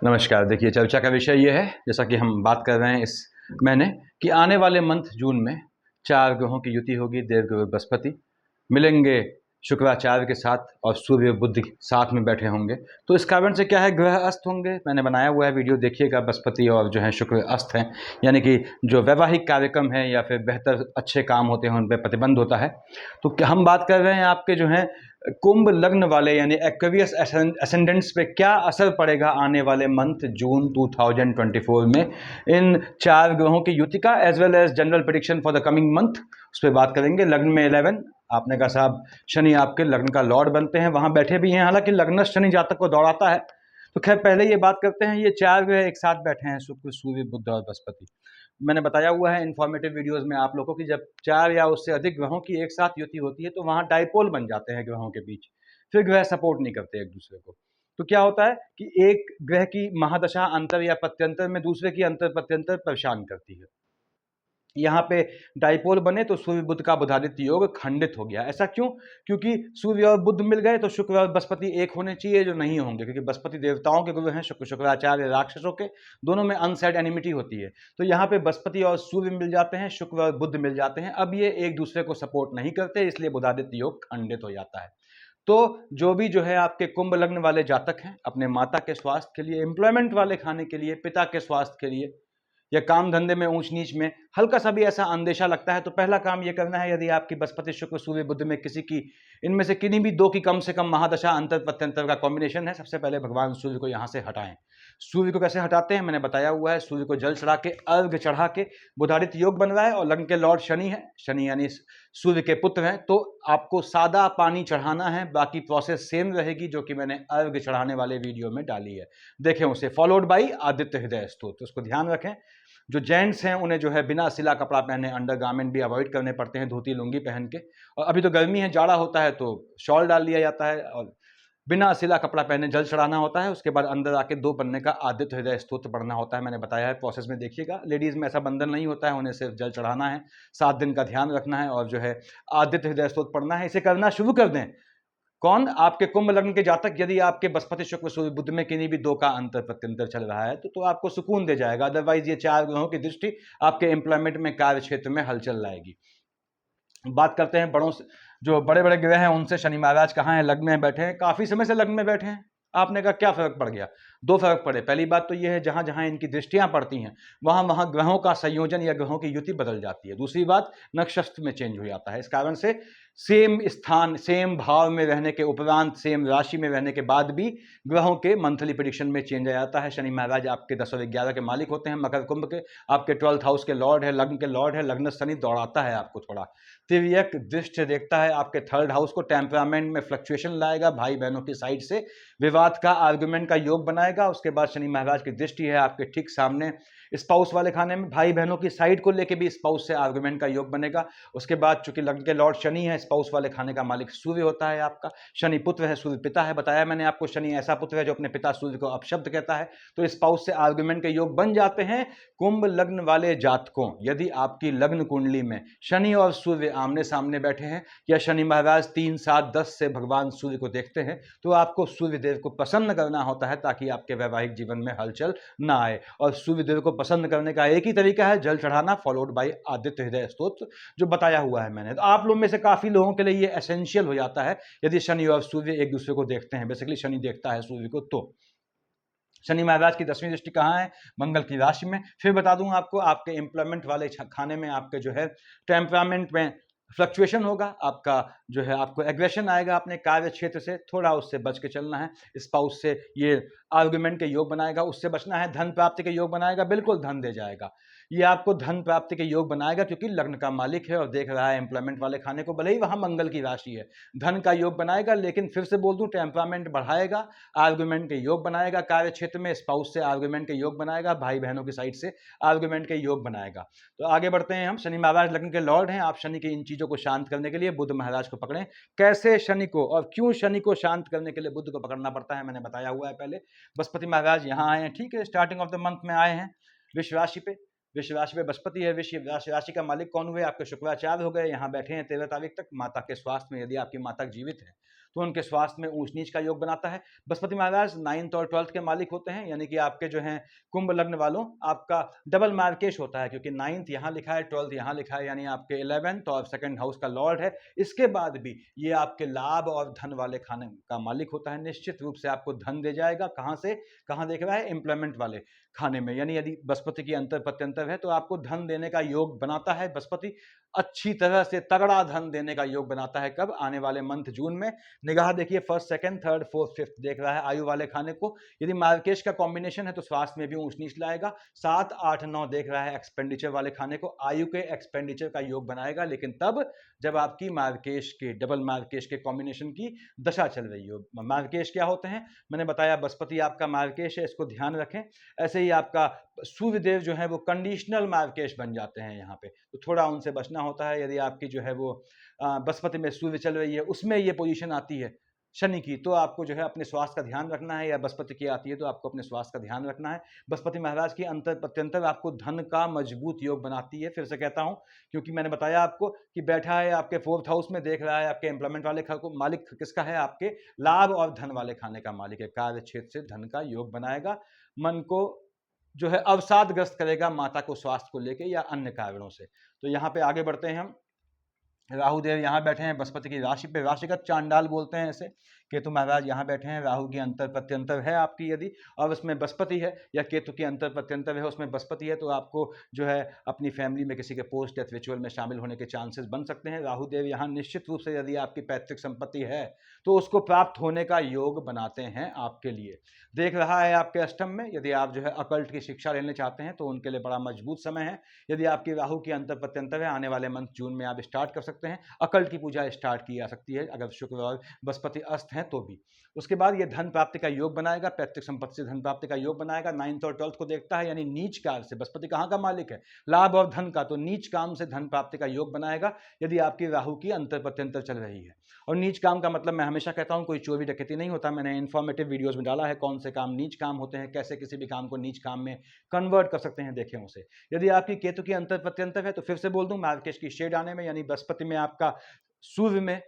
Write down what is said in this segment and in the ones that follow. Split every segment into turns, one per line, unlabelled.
नमस्कार। देखिए, चर्चा का विषय ये है, जैसा कि हम बात कर रहे हैं इस महीने, कि आने वाले मंथ जून में 4 ग्रहों की युति होगी। देवगुरु बृहस्पति मिलेंगे शुक्राचार्य के साथ और सूर्य बुध साथ में बैठे होंगे। तो इस कारण से क्या है, ग्रह अस्त होंगे। मैंने बनाया हुआ है वीडियो, देखिएगा। बृहस्पति और जो है शुक्र अस्त हैं, यानी कि जो वैवाहिक कार्यक्रम है या फिर बेहतर अच्छे काम होते हैं उन पर प्रतिबंध होता है। तो हम बात कर रहे हैं आपके जो है कुंभ लग्न वाले यानी एक्वेरियस असेंडेंट्स पे क्या असर पड़ेगा आने वाले मंथ जून 2024 में इन 4 ग्रहों की युति का, as well as general prediction for the coming month. उस पर बात करेंगे। लग्न में 11, आपने कहा साहब शनि आपके लग्न का लॉर्ड बनते हैं, वहां बैठे भी हैं। हालांकि लग्नस्थ शनि जातक को दौड़ाता है। तो खैर पहले ये बात करते हैं, ये 4 ग्रह एक साथ बैठे हैं, शुक्र सूर्य बुध और बृहस्पति। मैंने बताया हुआ है इन्फॉर्मेटिव वीडियोस में आप लोगों की, जब 4 या उससे अधिक ग्रहों की एक साथ युति होती है तो वहां डाइपोल बन जाते हैं ग्रहों के बीच, फिर ग्रह सपोर्ट नहीं करते एक दूसरे को। तो क्या होता है कि एक ग्रह की महादशा अंतर या प्रत्यंतर में दूसरे की अंतर प्रत्यंतर परेशान करती है। यहाँ पे डाइपोल बने तो सूर्य बुध का बुधादित्य योग खंडित हो गया। ऐसा क्यों? क्योंकि सूर्य और बुध मिल गए तो शुक्र और बृहस्पति एक होने चाहिए, जो नहीं होंगे, क्योंकि बृहस्पति देवताओं के गुरु हैं, शुक्राचार्य राक्षसों के। दोनों में अनसेड एनिमिटी होती है। तो यहाँ पे बृहस्पति और सूर्य मिल जाते हैं, शुक्र और बुध मिल जाते हैं। अब ये एक दूसरे को सपोर्ट नहीं करते, इसलिए बुधादित्य योग खंडित हो जाता है। तो जो भी जो है आपके कुंभ लग्न वाले जातक हैं, अपने माता के स्वास्थ्य के लिए, एम्प्लॉयमेंट वाले खाने के लिए, पिता के स्वास्थ्य के लिए, या काम धंधे में ऊंच नीच में हल्का सा भी ऐसा अंदेशा लगता है, तो पहला काम ये करना है, यदि आपकी बृहस्पति शुक्र सूर्य बुध में किसी की, इनमें से किन्हीं भी 2 की कम से कम महादशा अंतर प्रत्यंतर का कॉम्बिनेशन है, सबसे पहले भगवान सूर्य को यहां से हटाएं। सूर्य को कैसे हटाते हैं मैंने बताया हुआ है। सूर्य को जल चढ़ा के, अर्घ चढ़ा के, बुधादित्य योग बन रहा है और लग्न के लॉर्ड शनि है, शनि यानी सूर्य के पुत्र हैं, तो आपको सादा पानी चढ़ाना है। बाकी प्रोसेस सेम रहेगी जो कि मैंने अर्घ चढ़ाने वाले वीडियो में डाली है, देखें उसे। फॉलोड बाई आदित्य हृदय स्तोत्र, उसको ध्यान रखें। जो जेंट्स हैं उन्हें जो है बिना सिला कपड़ा पहने, अंडर गारमेंट भी अवॉइड करने पड़ते हैं, धोती लुंगी पहन के। और अभी तो गर्मी है, जाड़ा होता है तो शॉल डाल लिया जाता है और बिना सिला कपड़ा पहने जल चढ़ाना होता है। उसके बाद अंदर आके 2 पन्ने का आदित्य हृदय स्तोत्र पढ़ना होता है। मैंने बताया है, प्रोसेस में देखिएगा। लेडीज में ऐसा बंधन नहीं होता है, उन्हें सिर्फ जल चढ़ाना है, 7 दिन का ध्यान रखना है और जो है आदित्य हृदय स्तोत्र पढ़ना है। इसे करना शुरू कर दें। कौन? आपके कुंभ लग्न के जातक। यदि आपके बृहस्पति शुक्र सूर्य बुध में किन्हीं भी 2 का अंतर प्रत्यंतर चल रहा है तो आपको सुकून दे जाएगा। अदरवाइज ये 4 ग्रहों की दृष्टि आपके एम्प्लॉयमेंट में, कार्य क्षेत्र में हलचल लाएगी। बात करते हैं बड़ों से, जो बड़े बड़े ग्रह हैं उनसे। शनि महाराज कहाँ हैं? लग्न में बैठे हैं, काफी समय से लग्न में बैठे हैं। आपने कहा क्या फर्क पड़ गया? 2 फर्क पड़े। पहली बात तो यह है, जहां जहां इनकी दृष्टियां पड़ती हैं वहां वहां ग्रहों का संयोजन या ग्रहों की युति बदल जाती है। दूसरी बात, नक्षत्र में चेंज हो जाता है। इस कारण से सेम स्थान, सेम भाव में रहने के उपरांत, सेम राशि में रहने के बाद भी ग्रहों के मंथली प्रेडिक्शन में चेंज आ जाता है। शनि महाराज आपके 10 और 11 के मालिक होते हैं, मकर कुंभ के, आपके 12th हाउस के लॉर्ड है, लग्न के लॉर्ड है। लग्न शनि दौड़ाता है आपको थोड़ा, तिर्यक दृष्टि देखता है आपके 3rd हाउस को, टेम्परामेंट में फ्लक्चुएशन लाएगा, भाई बहनों की साइड से विवाद का, आर्गुमेंट का योग बनाएगा। उसके बाद शनि महाराज की दृष्टि है आपके ठीक सामने स्पाउस वाले खाने में, भाई बहनों की साइड को लेके भी स्पाउस से आर्गुमेंट का योग बनेगा। उसके बाद चूंकि लग्न के लॉर्ड शनि है, स्पाउस वाले खाने का मालिक सूर्य होता है आपका। शनि पुत्र है, सूर्य पिता है। बताया मैंने आपको, शनि ऐसा पुत्र है जो अपने पिता सूर्य को अपशब्द कहता है। तो स्पाउस से आर्गुमेंट के योग बन जाते हैं। कुंभ लग्न वाले जातकों, यदि आपकी लग्न कुंडली में शनि और सूर्य आमने सामने बैठे हैं, या शनि महाराज 3, 7, 10 से भगवान सूर्य को देखते हैं, तो आपको सूर्य देव को प्रसन्न करना होता है ताकि आपके वैवाहिक जीवन में हलचल ना आए। और सूर्य देव को प्रसन्न करने का एक ही तरीका है, जल चढ़ाना, फॉलोड बाय आदित्य हृदय स्तोत्र, जो बताया हुआ है मैंने। तो आप लोग में से काफी लोगों के लिए ये एसेंशियल हो जाता है यदि शनि और सूर्य एक दूसरे को देखते हैं। बेसिकली शनि देखता है सूर्य को। तो शनि महाराज की 10वीं दृष्टि कहाँ है? मंगल की राशि में। फिर बता दूं आपको, आपके एम्प्लॉयमेंट वाले खाने में आपके जो है टेम्परामेंट में फ्लक्चुएशन होगा, आपका जो है आपको एग्रेशन आएगा अपने कार्य क्षेत्र से, थोड़ा उससे बच के चलना है। स्पाउस से ये आर्गुमेंट के योग बनाएगा, उससे बचना है। धन प्राप्ति के योग बनाएगा, बिल्कुल धन दे जाएगा। ये आपको धन प्राप्ति के योग बनाएगा क्योंकि लग्न का मालिक है और देख रहा है एम्प्लॉयमेंट वाले खाने को, भले ही वहां मंगल की राशि है। धन का योग बनाएगा, लेकिन फिर से बोल दूं, टेम्परामेंट बढ़ाएगा, आर्गुमेंट के योग बनाएगा कार्य क्षेत्र में, स्पाउस से आर्गुमेंट के योग बनाएगा, भाई बहनों की साइड से आर्गुमेंट के योग बनाएगा। तो आगे बढ़ते हैं हम। शनि महाराज लग्न के लॉर्ड हैं। आप शनि की इन चीजों को शांत करने के लिए बुध महाराज को पकड़ें। कैसे शनि को और क्यों शनि को शांत करने के लिए बुध को पकड़ना पड़ता है मैंने बताया हुआ है पहले। बृहस्पति महाराज यहाँ आए हैं, ठीक है, स्टार्टिंग ऑफ द मंथ में आए हैं वृष राशि पे। वृष राशि पे बृहस्पति है। वृष राशि का मालिक कौन हुए? आपके शुक्राचार्य हो गए। यहाँ बैठे हैं 13 तारीख तक। माता के स्वास्थ्य में, यदि आपकी माता जीवित है तो उनके स्वास्थ्य में ऊंच नीच का योग बनाता है। बृहस्पति महाराज 9th और 12th के मालिक होते हैं, यानी कि आपके जो हैं कुंभ लग्न वालों, आपका डबल मार्केश होता है, क्योंकि 9th यहाँ लिखा है, 12th यहाँ लिखा है, यानी आपके 11th और 2nd हाउस का लॉर्ड है। इसके बाद भी ये आपके लाभ और धन वाले खाने का मालिक होता है। निश्चित रूप से आपको धन दे जाएगा। कहाँ से कहाँ देख रहा है? एम्प्लॉयमेंट वाले खाने में, यानी यदि बृहस्पति की अंतर प्रत्यंतर है तो आपको धन देने का योग बनाता है। बृहस्पति अच्छी तरह से तगड़ा धन देने का योग बनाता है। कब? आने वाले मंथ जून में। निगाह देखिए 1st, 2nd, 3rd, 4th, 5th देख रहा है आयु वाले खाने को। यदि मार्केश का कॉम्बिनेशन है तो स्वास्थ्य में भी ऊंच नीच लाएगा। 7, 8, 9 देख रहा है एक्सपेंडिचर वाले खाने को, आयु के एक्सपेंडिचर का योग बनाएगा, लेकिन तब जब आपकी मार्केश के डबल मार्केश के कॉम्बिनेशन की दशा चल रही हो। मार्केश क्या होते हैं? मैंने बताया बृहस्पति आपका मार्केश है, इसको ध्यान रखें। ऐसे ही आपका सूर्यदेव जो है वो कंडीशनल मार्केश बन जाते हैं यहाँ पे, तो थोड़ा उनसे बचना होता है। यदि आपकी जो है वो बृहस्पति में सूर्य चल रही है, उसमें ये पोजीशन आती है शनि की, तो आपको जो है अपने स्वास्थ्य का ध्यान रखना है, या बृहस्पति की आती है तो आपको अपने स्वास्थ्य का ध्यान रखना है। बृहस्पति महाराज की अंतर प्रत्यंतर आपको धन का मजबूत योग बनाती है। फिर से कहता हूं, क्योंकि मैंने बताया आपको कि बैठा है आपके 4th हाउस में, देख रहा है आपके एम्प्लॉयमेंट वाले को, मालिक किसका है? आपके लाभ और धन वाले खाने का मालिक है। कार्य क्षेत्र से धन का योग बनाएगा। मन को जो है अवसादग्रस्त करेगा, माता को स्वास्थ्य को लेके या अन्य कारणों से। तो यहाँ पे आगे बढ़ते हैं हम। राहु देव यहाँ बैठे हैं बृहस्पति की राशि पे, राशिगत चांडाल बोलते हैं ऐसे। केतु महाराज यहाँ बैठे हैं, राहु की अंतर प्रत्यंतर है आपकी यदि, और उसमें बृहस्पति है, या केतु की अंतर प्रत्यंतर है उसमें बृहस्पति है, तो आपको जो है अपनी फैमिली में किसी के पोस्ट डेथ रिचुअल में शामिल होने के चांसेस बन सकते हैं। राहु देव यहाँ निश्चित रूप से यदि आपकी पैतृक संपत्ति है तो उसको प्राप्त होने का योग बनाते हैं आपके लिए। देख रहा है आपके अष्टम में, यदि आप जो है अकल्ट की शिक्षा लेने चाहते हैं तो उनके लिए बड़ा मजबूत समय है। यदि आपकी राहु की अंतर प्रत्यंतर है, आने वाले मंथ जून में आप स्टार्ट कर सकते हैं। अकल्ट की पूजा स्टार्ट की जा सकती है अगर शुक्र और बृहस्पति अस्त हैं तो भी। उसके बाद ये धन प्राप्ति का योग बनाएगा, पैतृक संपत्ति से धन प्राप्ति का योग बनाएगा। 9th और 12th को देखता है, यानी नीच कार से। बृहस्पति कहाँ का मालिक है? लाभ और धन का, तो नीच काम से धन प्राप्ति का योग बनाएगा यदि आपकी राहु की अंतर प्रत्यंतर चल रही है। और नीच काम का मतलब मैं हमेशा कहता हूं कोई चोरी डकैती नहीं होता। मैंने इन्फॉर्मेटिव वीडियोस में डाला है कौन से काम नीच काम होते हैं, कैसे किसी भी काम को नीच काम में कन्वर्ट कर सकते हैं, देखें उसे। यदि आपकी केतु की अंतर प्रत्यंतर है तो फिर से बोल दूं, मार्केश की शेड आने में, यानी बृहस्पति में आपका सूर्य में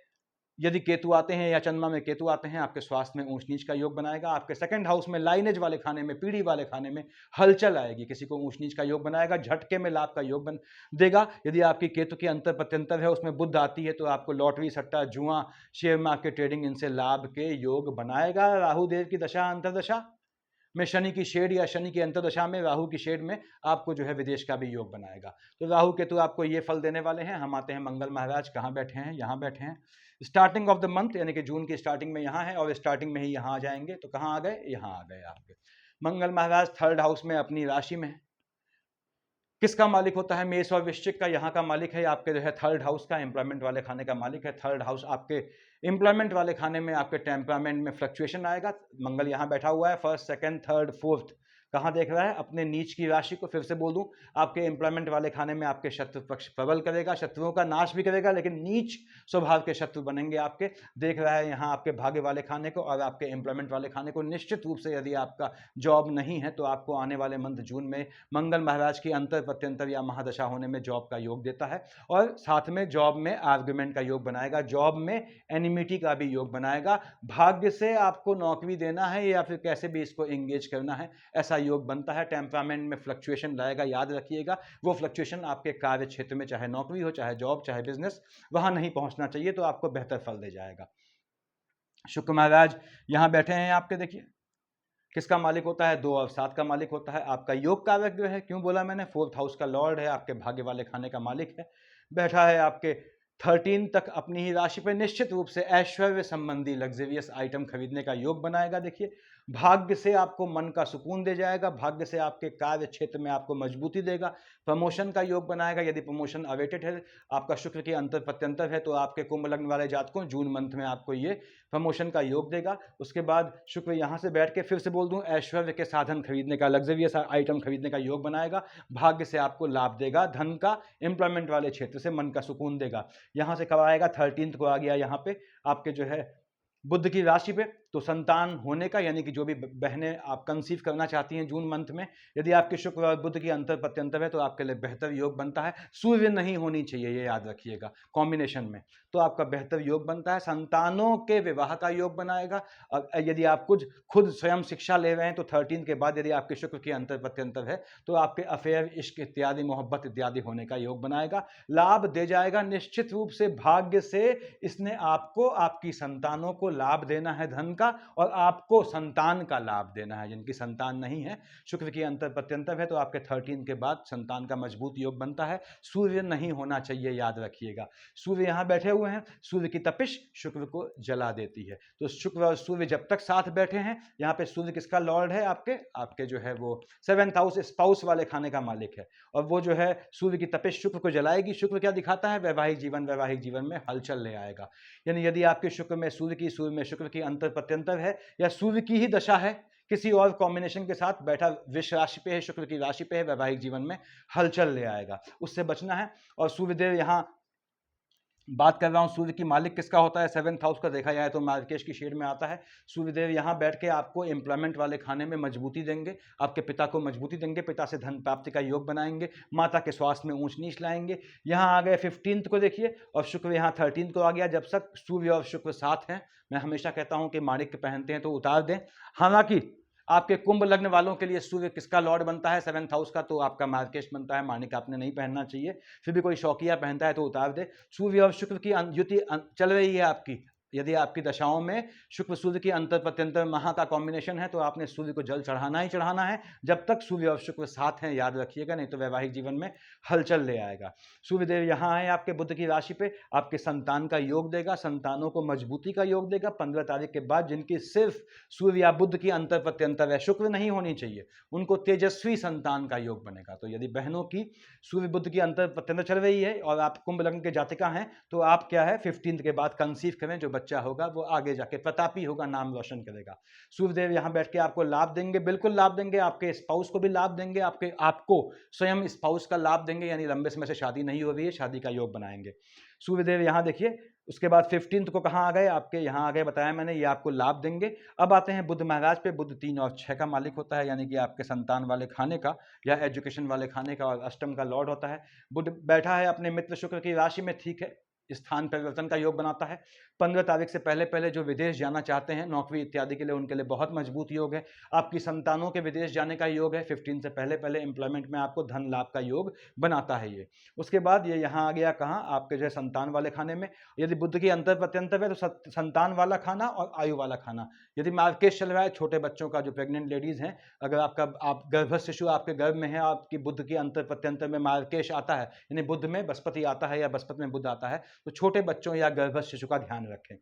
यदि केतु आते हैं या चंद्रमा में केतु आते हैं, आपके स्वास्थ्य में ऊंच नीच का योग बनाएगा। आपके 2nd हाउस में लाइनेज वाले खाने में, पीढ़ी वाले खाने में हलचल आएगी, किसी को ऊंच नीच का योग बनाएगा। झटके में लाभ का योग बन देगा। यदि आपकी केतु की अंतर प्रत्यंतर है, उसमें बुध आती है, तो आपको लॉटरी, सट्टा, जुआ, शेयर मार्केट, ट्रेडिंग, इनसे लाभ के योग बनाएगा। राहु देव की दशा अंतरदशा में शनि की शेड या शनि की अंतरदशा में राहु की शेड में आपको जो है विदेश का भी योग बनाएगा। तो राहु केतु आपको ये फल देने वाले हैं। हम आते हैं मंगल महाराज, कहाँ बैठे हैं? यहाँ बैठे हैं। स्टार्टिंग ऑफ द मंथ, यानी कि जून की स्टार्टिंग में यहाँ है, और स्टार्टिंग में ही यहाँ आ जाएंगे। तो कहाँ आ गए? यहाँ आ गए आपके मंगल महाराज 3rd हाउस में अपनी राशि में। किसका मालिक होता है? मेष और वृश्चिक का। यहाँ का मालिक है आपके जो है 3rd हाउस का, एम्प्लॉयमेंट वाले खाने का मालिक है। 3rd हाउस आपके एम्प्लॉयमेंट वाले खाने में आपके टेम्परामेंट में फ्लक्चुएशन आएगा। मंगल यहाँ बैठा हुआ है 1st, 2nd, 3rd, 4th, कहाँ देख रहा है? अपने नीच की राशि को। फिर से बोल दूं, आपके एम्प्लॉयमेंट वाले खाने में आपके शत्रु पक्ष प्रबल करेगा, शत्रुओं का नाश भी करेगा, लेकिन नीच स्वभाव के शत्रु बनेंगे आपके। देख रहा है यहाँ आपके भाग्य वाले खाने को और आपके एम्प्लॉयमेंट वाले खाने को। निश्चित रूप से यदि आपका जॉब नहीं है तो आपको आने वाले मंथ जून में मंगल महाराज की अंतर प्रत्यंतर या महादशा होने में जॉब का योग देता है, और साथ में जॉब में आर्गुमेंट का योग बनाएगा, जॉब में एनिमिटी का भी योग बनाएगा। भाग्य से आपको नौकरी देना है या फिर कैसे भी इसको एंगेज करना है, ऐसा योग बनता है। टेम्परामेंट में फ्लक्चुएशन लाएगा, याद रखिएगा। वो फ्लक्चुएशन आपके कार्य क्षेत्र में, चाहे नौकरी हो, चाहे जॉब, चाहे बिजनेस, वहां नहीं पहुंचना चाहिए, तो आपको बेहतर फल दे जाएगा। शुक्र महाराज यहां बैठे हैं आपके, देखिए किसका मालिक होता है? 2 और 7 का मालिक होता है। आपका योग कारक जो है, क्यों बोला मैंने? 4th हाउस का लॉर्ड है, आपके भाग्य वाले खाने का मालिक है। बैठा है आपके 13 तक अपनी ही राशि पर। निश्चित रूप से ऐश्वर्य संबंधी लग्जरियस आइटम खरीदने का योग बनाएगा। देखिए भाग्य से आपको मन का सुकून दे जाएगा, भाग्य से आपके कार्य क्षेत्र में आपको मजबूती देगा। प्रमोशन का योग बनाएगा, यदि प्रमोशन अवेटेड है, आपका शुक्र की अंतर प्रत्यंतर है, तो आपके कुंभ लग्न वाले जातकों जून मंथ में आपको ये प्रमोशन का योग देगा। उसके बाद शुक्र यहाँ से बैठ के, फिर से बोल दूं, ऐश्वर्य के साधन खरीदने का, लग्जरियस आइटम खरीदने का योग बनाएगा। भाग्य से आपको लाभ देगा, धन का, एम्प्लॉयमेंट वाले क्षेत्र से मन का सुकून देगा। यहाँ से कब आएगा? 13th को आ गया यहाँ पे आपके जो है बुध की राशि पे, तो संतान होने का, यानी कि जो भी बहनें आप कंसीव करना चाहती हैं जून मंथ में, यदि आपके शुक्र और बुध की अंतर प्रत्यंतर है तो आपके लिए बेहतर योग बनता है। सूर्य नहीं होनी चाहिए, ये याद रखिएगा, कॉम्बिनेशन में, तो आपका बेहतर योग बनता है। संतानों के विवाह का योग बनाएगा। और यदि आप कुछ खुद स्वयं शिक्षा ले रहे हैं तो 13 के बाद यदि आपके शुक्र की अंतर प्रत्यंतर है तो आपके अफेयर, इश्क इत्यादि, मोहब्बत इत्यादि होने का योग बनाएगा। लाभ दे जाएगा निश्चित रूप से, भाग्य से इसने आपको, आपकी संतानों को लाभ देना है धन का, और आपको संतान का लाभ देना है। जिनकी संतान नहीं है, शुक्र की अंतर प्रत्यंतर है, तो आपके 13 के बाद संतान का मजबूत योग बनता है। सूर्य नहीं होना चाहिए, याद रखिएगा। सूर्य यहां बैठे हुए हैं, सूर्य की तपिश शुक्र को जला देती है। तो शुक्र और सूर्य जब तक साथ बैठे हैं, यहाँ पे सूर्य किसका लॉर्ड है, आपके जो है वो 7th हाउस, स्पाउस वाले खाने का मालिक है, और वो जो है सूर्य की तपिश शुक्र को जलाएगी। शुक्र क्या दिखाता है, वैवाहिक जीवन, वैवाहिक जीवन में हलचल ले आएगा। यानी यदि आपके शुक्र में शुक्र की अंतर प्रत्यंतर है, या सूर्य की ही दशा है, किसी और कॉम्बिनेशन के साथ बैठा, विष राशि पे है, शुक्र की राशि पे है, वैवाहिक जीवन में हलचल ले आएगा, उससे बचना है। और सूर्यदेव यहाँ बात कर रहा हूं, सूर्य की मालिक किसका होता है, 7th हाउस का देखा जाए तो मार्केश की शेड में आता है। सूर्यदेव यहां बैठ के आपको एम्प्लॉयमेंट वाले खाने में मजबूती देंगे, आपके पिता को मजबूती देंगे, पिता से धन प्राप्ति का योग बनाएंगे, माता के स्वास्थ्य में ऊंच नीच लाएंगे। यहां आ गए 15 को देखिए, और शुक्र यहां 13 को आ गया। जब तक सूर्य और शुक्र साथ हैं, मैं हमेशा कहता हूं कि माणिक्य पहनते हैं तो उतार दें। हालांकि आपके कुंभ लग्न वालों के लिए सूर्य किसका लॉर्ड बनता है, 7th हाउस का, तो आपका मार्केश बनता है, माणिक आपने नहीं पहनना चाहिए। फिर भी कोई शौकिया पहनता है तो उतार दे। सूर्य और शुक्र की युति चल रही है आपकी, यदि आपकी दशाओं में शुक्र सूर्य की अंतर प्रत्यंतर महा का कॉम्बिनेशन है तो आपने सूर्य को जल चढ़ाना ही चढ़ाना है, जब तक सूर्य और शुक्र साथ हैं, याद रखिएगा, नहीं तो वैवाहिक जीवन में हलचल ले आएगा। सूर्यदेव यहाँ आए आपके बुध की राशि पे, आपके संतान का योग देगा, संतानों को मजबूती का योग देगा। 15 तारीख के बाद जिनकी सिर्फ सूर्य या बुध की अंतर प्रत्यंतर है, शुक्र नहीं होनी चाहिए, उनको तेजस्वी संतान का योग बनेगा। तो यदि बहनों की सूर्य बुध की अंतर प्रत्यंतर चल रही है और आप कुंभ लग्न के जातिका हैं, तो आप क्या है 15 के बाद कंसीव करें, जो बच्चा होगा वो आगे जाके प्रतापी होगा, नाम रोशन करेगा। सूर्यदेव यहां बैठ के आपको लाभ देंगे, बिल्कुल लाभ देंगे, आपके स्पाउस को भी लाभ देंगे, आपको स्वयं स्पाउस का लाभ देंगे, यानी लंबे समय से शादी नहीं हो रही है, शादी का योग बनाएंगे। सूर्यदेव यहां देखिए, उसके बाद 15 को कहां आ गए, आपके यहां आ गए, बताया मैंने, ये आपको लाभ देंगे। अब आते हैं बुध महाराज पे। बुध 3 और 6 का मालिक होता है, यानी कि आपके संतान वाले खाने का या एजुकेशन वाले खाने का, और अष्टम का लॉर्ड होता है। बुध बैठा है अपने मित्र शुक्र की राशि में, ठीक है, स्थान परिवर्तन का योग बनाता है। 15 तारीख से पहले पहले जो विदेश जाना चाहते हैं नौकरी इत्यादि के लिए, उनके लिए बहुत मजबूत योग है। आपकी संतानों के विदेश जाने का योग है। 15 से पहले पहले एम्प्लॉयमेंट में आपको धन लाभ का योग बनाता है ये। उसके बाद ये यहाँ आ गया कहाँ, आपके जो है संतान वाले खाने में। यदि बुध की अंतर प्रत्यंतर है तो संतान वाला खाना और आयु वाला खाना। यदि मार्केश चल रहा है, छोटे बच्चों का, जो प्रेग्नेंट लेडीज हैं, अगर आप गर्भस्थ शिशु आपके गर्भ में है, आपकी बुध की अंतर प्रत्यंतर में मार्केश आता है, यानी बुध में बृहस्पति आता है या बृहस्पति में बुध आता है, तो छोटे बच्चों या गर्भस्थ शिशु का ध्यान रखें।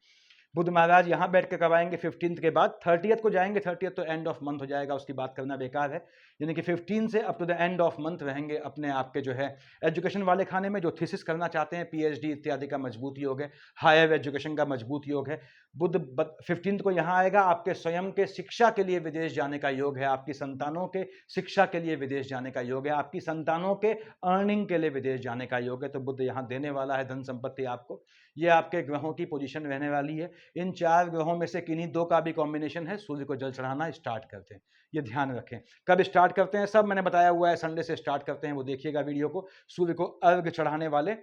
बुध महाराज यहां बैठ के करवाएंगे 15 के बाद। 30th को जाएंगे, 30th तो एंड ऑफ मंथ हो जाएगा, उसकी बात करना बेकार है। यानी कि 15 से up to the end of month रहेंगे अपने आपके जो है एजुकेशन वाले खाने में। जो थीसिस करना चाहते हैं, पीएचडी इत्यादि का मजबूत योग है, हायर एजुकेशन का मजबूत योग है। बुध 15 को यहाँ आएगा, आपके स्वयं के शिक्षा के लिए विदेश जाने का योग है, आपकी संतानों के शिक्षा के लिए विदेश जाने का योग है, आपकी संतानों के अर्निंग के लिए विदेश जाने का योग है। तो बुध यहाँ देने वाला है धन संपत्ति आपको। ये आपके ग्रहों की पोजीशन रहने वाली है। इन 4 ग्रहों में से किन्हीं 2 का भी कॉम्बिनेशन है, सूर्य को जल चढ़ाना स्टार्ट करते हैं, ये ध्यान रखें। कब स्टार्ट करते हैं सब मैंने बताया हुआ है, संडे से स्टार्ट करते हैं, वो देखिएगा वीडियो को। सूर्य को अर्घ चढ़ाने वाले,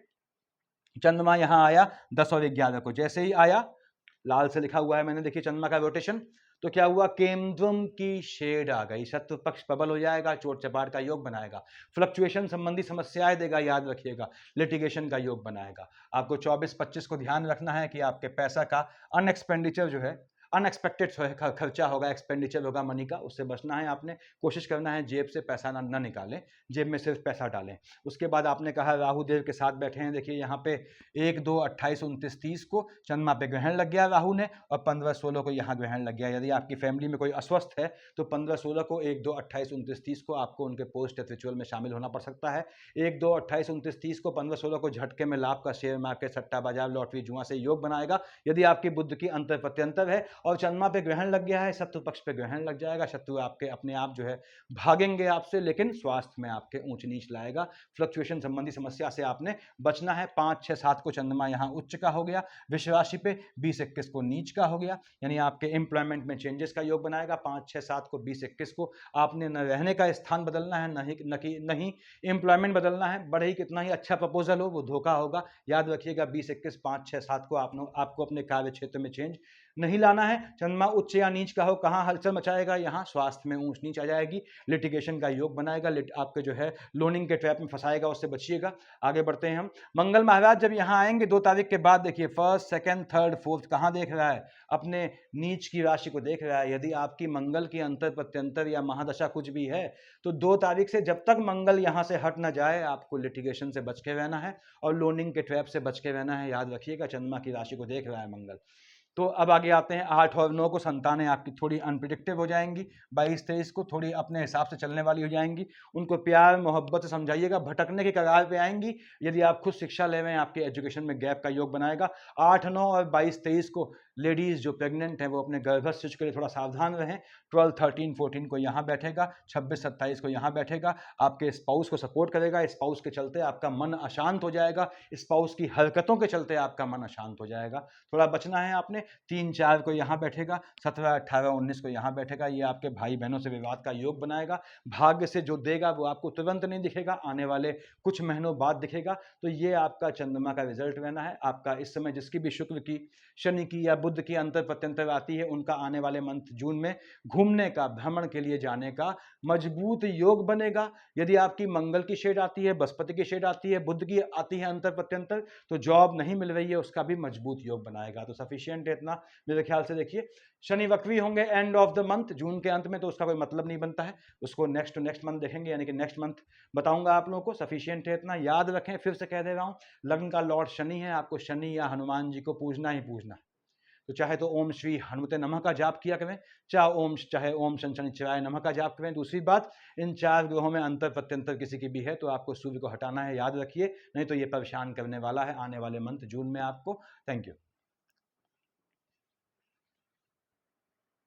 चंद्रमा यहां आया 10 और 11 को, जैसे ही आया, लाल से लिखा हुआ है मैंने, देखिए चंद्रमा का रोटेशन, तो क्या हुआ, केंद्रम की शेड आ गई, शत्रु पक्ष प्रबल हो जाएगा, चोट चपाट का योग बनाएगा, फ्लक्चुएशन संबंधी समस्याएं देगा, याद रखिएगा, लिटिगेशन का योग बनाएगा। आपको 24-25 को ध्यान रखना है कि आपके पैसा का अनएक्सपेंडिचर जो है, अनएक्सपेक्टेड खर्चा होगा, एक्सपेंडिचर होगा मनी का, उससे बचना है। आपने कोशिश करना है जेब से पैसा ना निकालें, जेब में सिर्फ पैसा डालें। उसके बाद आपने कहा राहु देव के साथ बैठे हैं, देखिए यहाँ पे 1, 2, 28, 29, 30 को चंद्रमा पे ग्रहण लग गया राहु ने, और 15, 16 को यहाँ ग्रहण लग गया। यदि आपकी फैमिली में कोई अस्वस्थ है तो 15, 16 को, 1, 2, 28, 29, 30 को आपको उनके पोस्ट रिचुअल में शामिल होना पड़ सकता है। 1, 2, 28, 29, 30 को, 15, 16 को झटके में लाभ का शेयर मार्केट, सट्टा बाजार, लॉटरी, जुआ से योग बनाएगा। यदि आपकी बुध की अंतर प्रत्यंतर है और चंद्रमा पे ग्रहण लग गया है, शत्रु पक्ष पे ग्रहण लग जाएगा, शत्रु आपके अपने आप जो है भागेंगे आपसे, लेकिन स्वास्थ्य में आपके ऊंच नीच लाएगा। फ्लक्चुएशन संबंधी समस्या से आपने बचना है। 5, 6, 7 को चंद्रमा यहाँ उच्च का हो गया वृष राशि पे, 20, 21 को नीच का हो गया, यानी आपके एम्प्लॉयमेंट में चेंजेस का योग बनाएगा। 5, 6, 7 को, 20, 21 को आपने न रहने का स्थान बदलना है, नहीं एम्प्लॉयमेंट बदलना है। बड़े ही कितना ही अच्छा प्रपोजल हो, वो धोखा होगा। याद रखिएगा 20, 21, 5, 6, 7 को आपको अपने कार्य क्षेत्र में चेंज नहीं लाना है। चंद्रमा उच्च या नीच का हो, कहाँ हलचल मचाएगा, यहाँ स्वास्थ्य में ऊंच नीच आ जाएगी, लिटिगेशन का योग बनाएगा, आपके जो है लोनिंग के ट्रैप में फंसाएगा, उससे बचिएगा। आगे बढ़ते हैं हम। मंगल महाराज जब यहाँ आएंगे 2 तारीख के बाद, देखिए 1st, 2nd, 3rd, 4th कहाँ देख रहा है, अपने नीच की राशि को देख रहा है। यदि आपकी मंगल की अंतर प्रत्यंतर या महादशा कुछ भी है तो 2 तारीख से जब तक मंगल यहाँ से हट ना जाए आपको लिटिगेशन से बच के रहना है और लोनिंग के ट्रैप से बच के रहना है। याद रखिएगा चंद्रमा की राशि को देख रहा है मंगल। तो अब आगे आते हैं 8 और 9 को। संतानें आपकी थोड़ी अनप्रिडिक्टिव हो जाएंगी। 22, 23 को थोड़ी अपने हिसाब से चलने वाली हो जाएंगी। उनको प्यार मोहब्बत से समझाइएगा, भटकने के कगार पे आएंगी। यदि आप खुद शिक्षा ले रहे हैं आपके एजुकेशन में गैप का योग बनाएगा। 8, 9 और 22, 23 को लेडीज जो प्रेग्नेंट हैं वो अपने गर्भस्थ शिशु के लिए थोड़ा सावधान रहें। 12, 13, 14 को यहाँ बैठेगा, 26, 27 को यहाँ बैठेगा, आपके स्पाउस को सपोर्ट करेगा। स्पाउस के चलते आपका मन अशांत हो जाएगा, स्पाउस की हरकतों के चलते आपका मन अशांत हो जाएगा, थोड़ा बचना है आपने। 3, 4 को यहाँ बैठेगा, 17, 18, 19 को यहाँ बैठेगा। ये आपके भाई बहनों से विवाद का योग बनाएगा। भाग्य से जो देगा वो आपको तुरंत नहीं दिखेगा, आने वाले कुछ महीनों बाद दिखेगा। तो ये आपका चंद्रमा का रिजल्ट रहना है। आपका इस समय जिसकी भी शुक्र की, शनि की या बुध की अंतर प्रत्यंतर आती है, उनका आने वाले मंथ जून में घूमने का, भ्रमण के लिए जाने का मजबूत योग बनेगा। यदि आपकी मंगल की शेड आती है, बृहस्पति की शेड आती है, बुध की आती है अंतर प्रत्यंतर, तो जॉब नहीं मिल रही है उसका भी मजबूत योग बनाएगा। तो सफिशिएंट है इतना मेरे ख्याल से। देखिए शनि वक्री होंगे एंड ऑफ द मंथ, जून के अंत में, तो उसका कोई मतलब नहीं बनता है, उसको नेक्स्ट टू नेक्स्ट मंथ देखेंगे, यानी कि नेक्स्ट मंथ बताऊंगा आप लोगों को। सफिशिएंट है इतना, याद रखें, फिर से कह दे रहा हूं, लग्न का लॉर्ड शनि है, आपको शनि या हनुमान जी को पूजना ही पूजना है। तो चाहे तो ओम श्री हनुमते नमः का जाप किया करें, चाहे ओम शनिश्चराय नमः का जाप करें। दूसरी बात, इन 4 ग्रहों में अंतर प्रत्यंतर किसी की भी है तो आपको सूर्य को हटाना है, याद रखिए, नहीं तो ये परेशान करने वाला है आने वाले मंथ जून में आपको। Thank you.